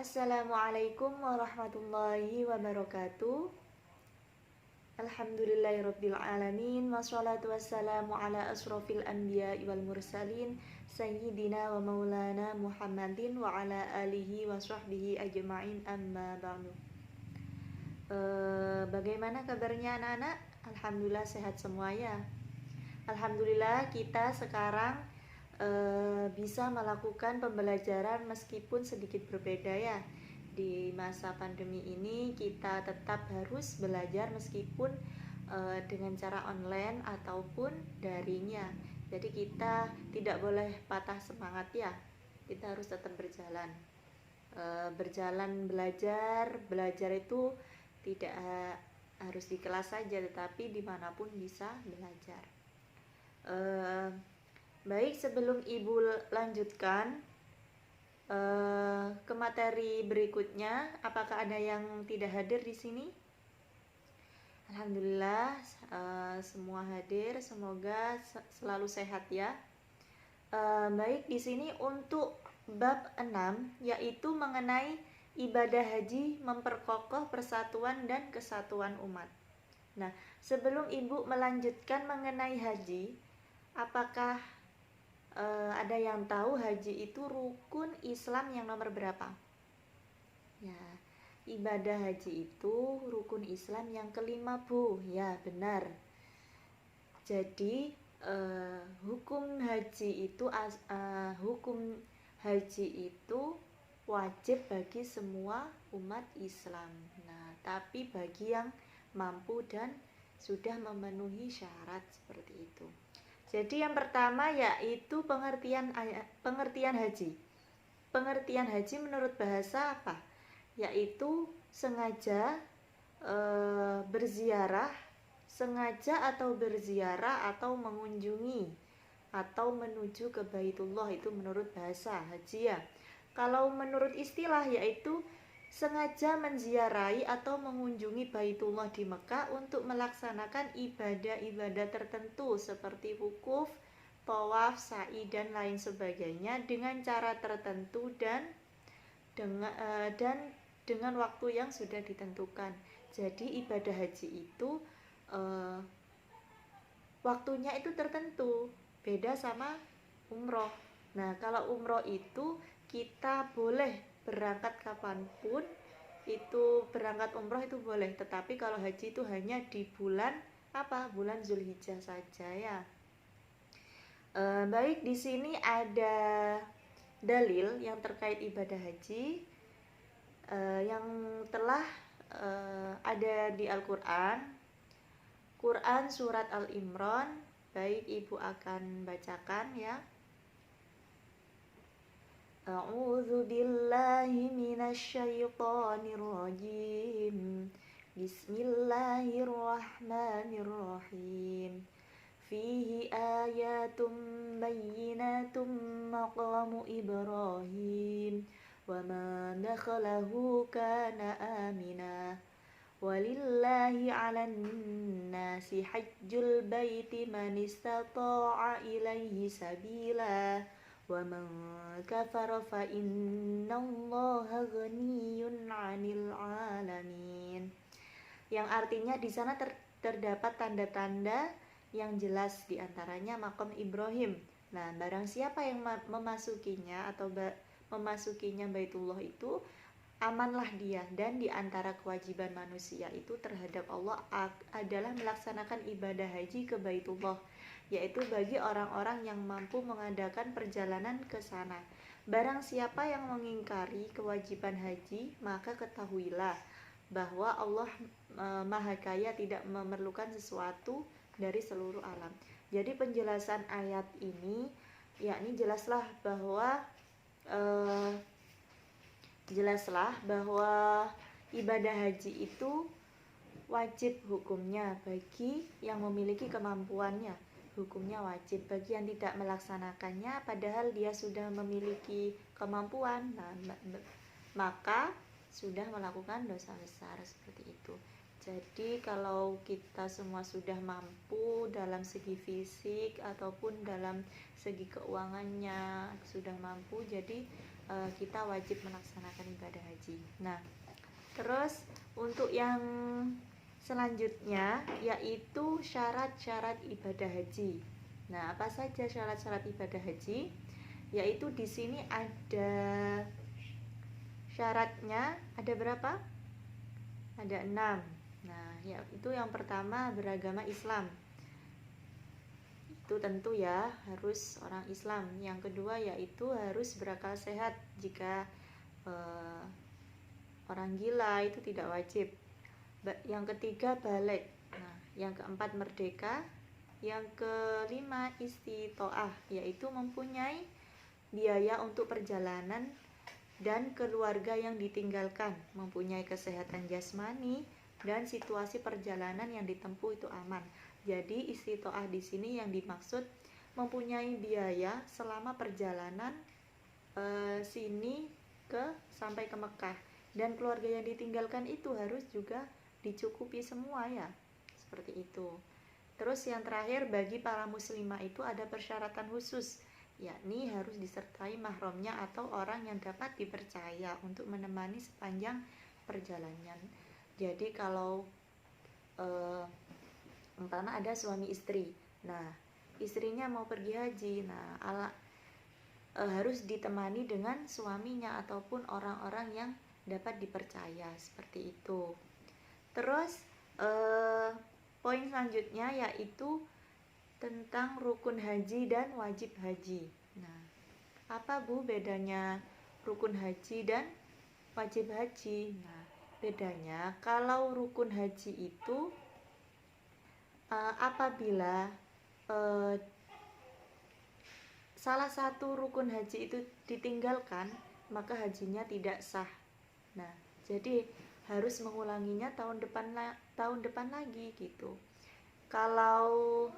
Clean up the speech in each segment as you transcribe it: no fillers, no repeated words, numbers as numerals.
Assalamualaikum warahmatullahi wabarakatuh. Alhamdulillahirabbil alamin wassalatu wassalamu ala asrofil anbiya'i wal mursalin sayyidina wa maulana Muhammadin wa ala alihi wa sahbihi ajma'in amma ba'du. Bagaimana kabarnya anak-anak? Alhamdulillah sehat semua ya. Alhamdulillah kita sekarang bisa melakukan pembelajaran meskipun sedikit berbeda ya. Di masa pandemi ini kita tetap harus belajar meskipun dengan cara online ataupun daringnya. Jadi kita tidak boleh patah semangat ya. Kita harus tetap berjalan. Berjalan belajar itu tidak harus di kelas saja, tetapi dimanapun bisa belajar. Baik, sebelum Ibu lanjutkan ke materi berikutnya, apakah ada yang tidak hadir di sini? Alhamdulillah, semua hadir. Semoga selalu sehat ya. Baik, di sini untuk bab 6 yaitu mengenai ibadah haji memperkokoh persatuan dan kesatuan umat. Nah, sebelum Ibu melanjutkan mengenai haji, apakah ada yang tahu haji itu rukun Islam yang nomor berapa? Ya, ibadah haji itu rukun Islam yang kelima, Bu. Ya, benar. Jadi hukum haji itu wajib bagi semua umat Islam. Nah, tapi bagi yang mampu dan sudah memenuhi syarat seperti itu. Jadi yang pertama yaitu pengertian haji. Pengertian haji menurut bahasa apa? Yaitu sengaja berziarah, sengaja atau berziarah atau mengunjungi atau menuju ke Baitullah, itu menurut bahasa haji ya. Kalau menurut istilah yaitu sengaja menziarahi atau mengunjungi Baitullah di Mekah untuk melaksanakan ibadah-ibadah tertentu seperti wukuf, tawaf, sa'i dan lain sebagainya dengan cara tertentu dan dengan waktu yang sudah ditentukan. Jadi ibadah haji itu waktunya itu tertentu, beda sama umroh. Nah, kalau umroh itu kita boleh berangkat kapanpun, itu berangkat umroh itu boleh, tetapi kalau haji itu hanya di bulan bulan Zulhijjah saja ya. Baik, di sini ada dalil yang terkait ibadah haji yang telah ada di Al-Quran surat Al-Imran. Baik, Ibu akan bacakan ya. A'udzu billahi minasyaitonir rajim. Bismillahirrahmanirrahim. Fihi ayatum bayyinatum maqamu Ibrahim wa ma dakhalahu kana amina. Walillahi 'alan nasi hajjul baiti man istata'a ilaihi sabila wa man kafara fa innallaha ghaniyyun 'anil 'alamin. Yang artinya di sana terdapat tanda-tanda yang jelas, diantaranya makam Ibrahim. Nah, barang siapa yang memasukinya atau memasukinya Baitullah itu, amanlah dia. Dan di antara kewajiban manusia itu terhadap Allah adalah melaksanakan ibadah haji ke Baitullah, yaitu bagi orang-orang yang mampu mengadakan perjalanan ke sana. Barang siapa yang mengingkari kewajiban haji, maka ketahuilah bahwa Allah Maha Kaya, tidak memerlukan sesuatu dari seluruh alam. Jadi penjelasan ayat ini yakni jelaslah bahwa ibadah haji itu wajib hukumnya bagi yang memiliki kemampuannya. Hukumnya wajib bagi yang tidak melaksanakannya padahal dia sudah memiliki kemampuan, maka sudah melakukan dosa besar seperti itu. Jadi kalau kita semua sudah mampu dalam segi fisik ataupun dalam segi keuangannya sudah mampu, jadi kita wajib melaksanakan ibadah haji. Nah, terus untuk yang selanjutnya yaitu syarat-syarat ibadah haji. Nah, apa saja syarat-syarat ibadah haji? Yaitu di sini ada syaratnya, ada berapa? Ada 6. Nah, itu yang pertama beragama Islam. Itu tentu ya harus orang Islam. Yang kedua yaitu harus berakal sehat. Jika orang gila itu tidak wajib. Yang ketiga baligh. Nah, yang keempat merdeka. Yang kelima istitoah, yaitu mempunyai biaya untuk perjalanan dan keluarga yang ditinggalkan, mempunyai kesehatan jasmani dan situasi perjalanan yang ditempuh itu aman. Jadi istitoah di sini yang dimaksud mempunyai biaya selama perjalanan sini sampai ke Mekah, dan keluarga yang ditinggalkan itu harus juga dicukupi semua ya, seperti itu. Terus yang terakhir, bagi para muslimah itu ada persyaratan khusus, yakni harus disertai mahramnya atau orang yang dapat dipercaya untuk menemani sepanjang perjalanan. Jadi kalau umpama ada suami istri, nah istrinya mau pergi haji, nah harus ditemani dengan suaminya ataupun orang-orang yang dapat dipercaya, seperti itu. Terus poin selanjutnya yaitu tentang rukun haji dan wajib haji. Nah, apa Bu bedanya rukun haji dan wajib haji? Nah, bedanya kalau rukun haji itu apabila salah satu rukun haji itu ditinggalkan, maka hajinya tidak sah. Nah, jadi harus mengulanginya tahun depan lagi gitu. Kalau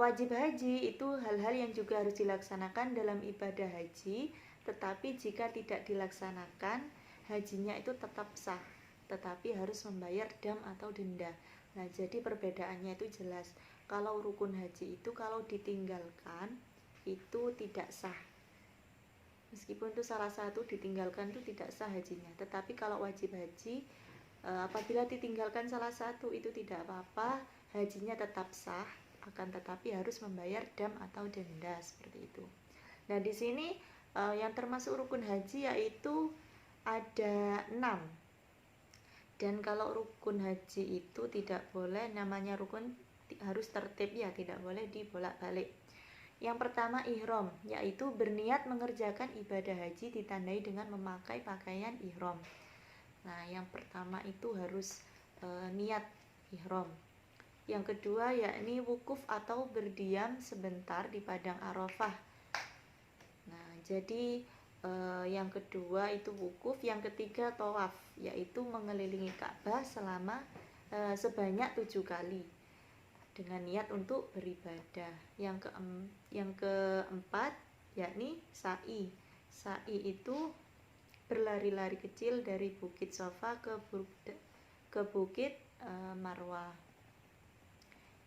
wajib haji itu hal-hal yang juga harus dilaksanakan dalam ibadah haji, tetapi jika tidak dilaksanakan, hajinya itu tetap sah, tetapi harus membayar dam atau denda. Nah, jadi perbedaannya itu jelas. Kalau rukun haji itu kalau ditinggalkan itu tidak sah. Meskipun itu salah satu ditinggalkan itu tidak sah hajinya. Tetapi kalau wajib haji, apabila ditinggalkan salah satu itu tidak apa-apa, hajinya tetap sah, akan tetapi harus membayar dam atau denda, seperti itu. Nah, di sini yang termasuk rukun haji yaitu ada 6. Dan kalau rukun haji itu tidak boleh, namanya rukun harus tertib ya, tidak boleh dibolak-balik. Yang pertama ihram, yaitu berniat mengerjakan ibadah haji ditandai dengan memakai pakaian ihram. Nah, yang pertama itu harus niat ihram. Yang kedua yakni wukuf atau berdiam sebentar di padang Arafah. Nah, jadi yang kedua itu wukuf, yang ketiga tawaf, yaitu mengelilingi Ka'bah selama sebanyak 7 kali dengan niat untuk beribadah. Yang keempat yakni sa'i. Sa'i itu berlari-lari kecil dari Bukit Safa ke Bukit Marwah.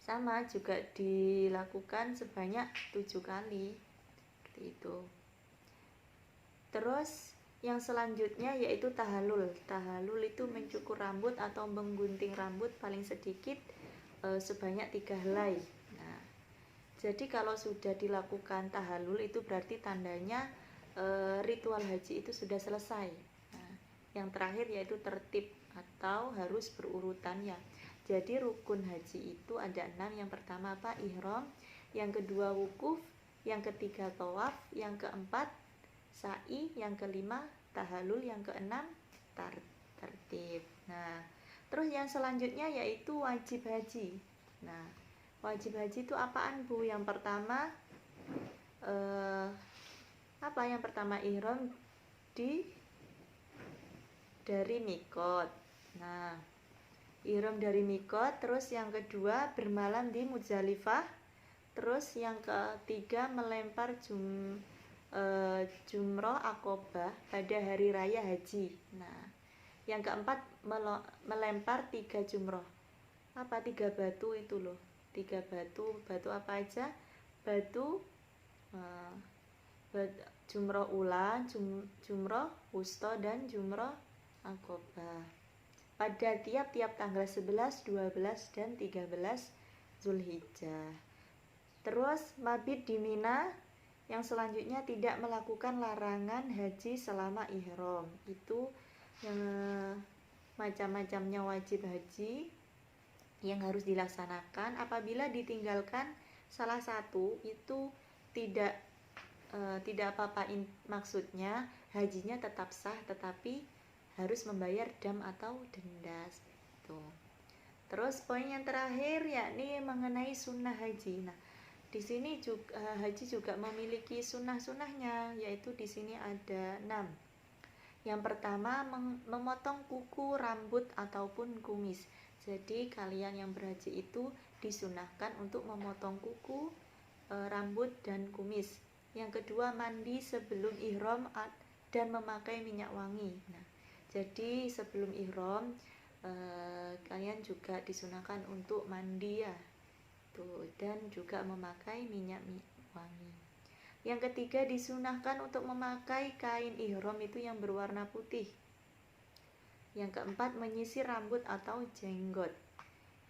Sama juga dilakukan sebanyak 7 kali, seperti itu. Terus yang selanjutnya yaitu tahallul. Tahallul itu mencukur rambut atau menggunting rambut paling sedikit sebanyak 3 helai. Nah, jadi kalau sudah dilakukan tahallul itu berarti tandanya ritual haji itu sudah selesai. Nah, yang terakhir yaitu tertib atau harus berurutan ya. Jadi rukun haji itu ada 6. Yang pertama apa? Ihram. Yang kedua wukuf. Yang ketiga tawaf. Yang keempat sa'i. Yang kelima tahallul. Yang keenam tertib. Nah, terus yang selanjutnya yaitu wajib haji. Nah, wajib haji itu apaan Bu? Yang pertama Yang pertama ihram dari mikot. Nah, ihram dari mikot. Terus yang kedua bermalam di Muzdalifah. Terus yang ketiga melempar jumroh akobah pada hari raya haji. Nah, Yang keempat, melempar 3 jumroh. Apa 3 batu itu loh? 3 batu. Batu apa aja? Batu jumroh ula, jumroh wusta, dan jumroh aqobah pada tiap-tiap tanggal 11, 12, dan 13 Zulhijjah. Terus mabit di Mina yang selanjutnya tidak melakukan larangan haji selama ihram. Itu macam-macamnya wajib haji yang harus dilaksanakan. Apabila ditinggalkan salah satu itu tidak apa-apain, maksudnya hajinya tetap sah, tetapi harus membayar dam atau denda gitu. Terus poin yang terakhir yakni mengenai sunnah haji. Nah, di sini juga haji juga memiliki sunnah-sunnahnya, yaitu di sini ada 6. Yang pertama, memotong kuku, rambut ataupun kumis. Jadi kalian yang berhaji itu disunahkan untuk memotong kuku, rambut, dan kumis. Yang kedua, mandi sebelum ihram dan memakai minyak wangi. Nah, jadi sebelum ihram kalian juga disunahkan untuk mandi ya, dan juga memakai minyak wangi. Yang ketiga, disunahkan untuk memakai kain ihram itu yang berwarna putih. Yang keempat, menyisir rambut atau jenggot.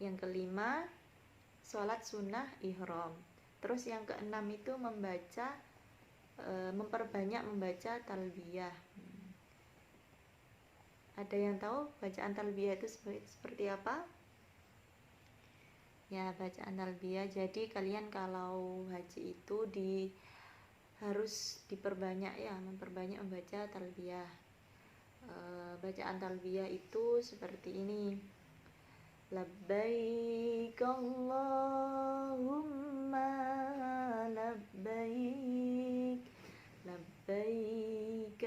Yang kelima, sholat sunnah ihram. Terus yang keenam itu memperbanyak membaca talbiyah. Ada yang tahu bacaan talbiyah itu seperti apa? Ya, bacaan talbiyah. Jadi kalian kalau haji itu harus diperbanyak ya, memperbanyak membaca talbiyah. Bacaan talbiyah itu seperti ini: labbaik Allahumma labbaik, labbaik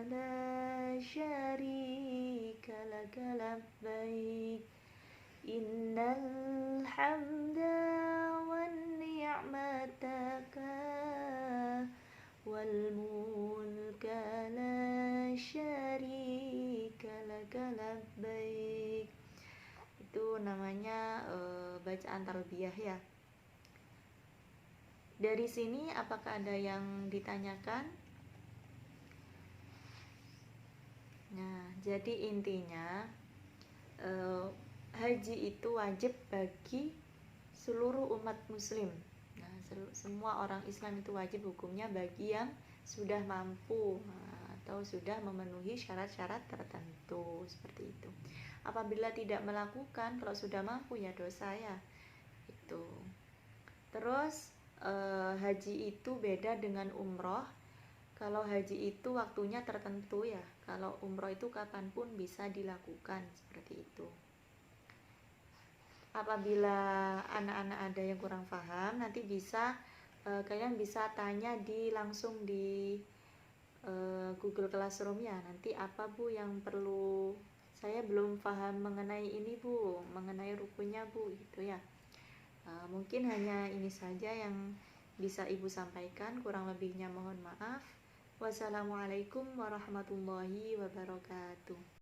la syarika laka labbaik, innal hamda wan ni'mataka wal mulka la syarika laka labbaik. Itu namanya bacaan talbiyah ya. Dari sini apakah ada yang ditanyakan? Nah, jadi intinya haji itu wajib bagi seluruh umat muslim. Nah, semua orang Islam itu wajib hukumnya bagi yang sudah mampu atau sudah memenuhi syarat-syarat tertentu seperti itu. Apabila tidak melakukan, kalau sudah mampu ya dosa ya itu. Terus haji itu beda dengan umroh. Kalau haji itu waktunya tertentu ya, kalau umroh itu kapanpun bisa dilakukan seperti itu. Apabila anak-anak ada yang kurang paham, nanti bisa kalian bisa tanya langsung di Google Classroom ya. Nanti apa Bu yang perlu, saya belum paham mengenai ini Bu, mengenai rukunnya Bu, gitu ya. Mungkin hanya ini saja yang bisa Ibu sampaikan, kurang lebihnya mohon maaf. Wassalamualaikum warahmatullahi wabarakatuh.